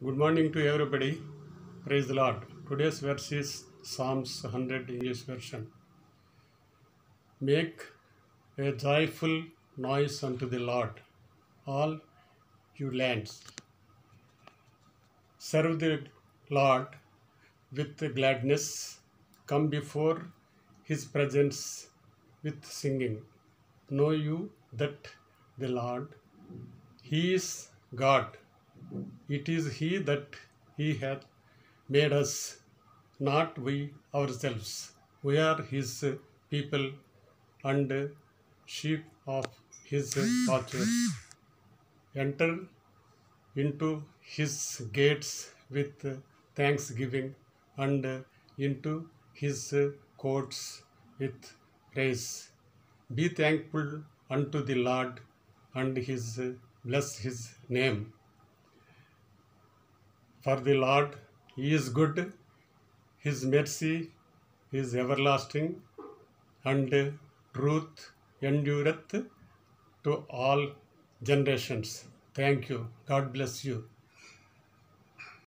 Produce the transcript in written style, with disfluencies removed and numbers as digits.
Good morning to everybody. Praise the Lord. Today's verse is Psalms 100 English version. Make a joyful noise unto the Lord, all you lands. Serve the Lord with gladness. Come before his presence with singing. Know you that the Lord, he is God. It is he that he hath made us, not we ourselves. We are his people and sheep of his pasture. Enter into his gates with thanksgiving and into his courts with praise. Be thankful unto the Lord and bless his name. For the Lord, he is good, his mercy is everlasting, and truth endureth to all generations. Thank you. God bless you.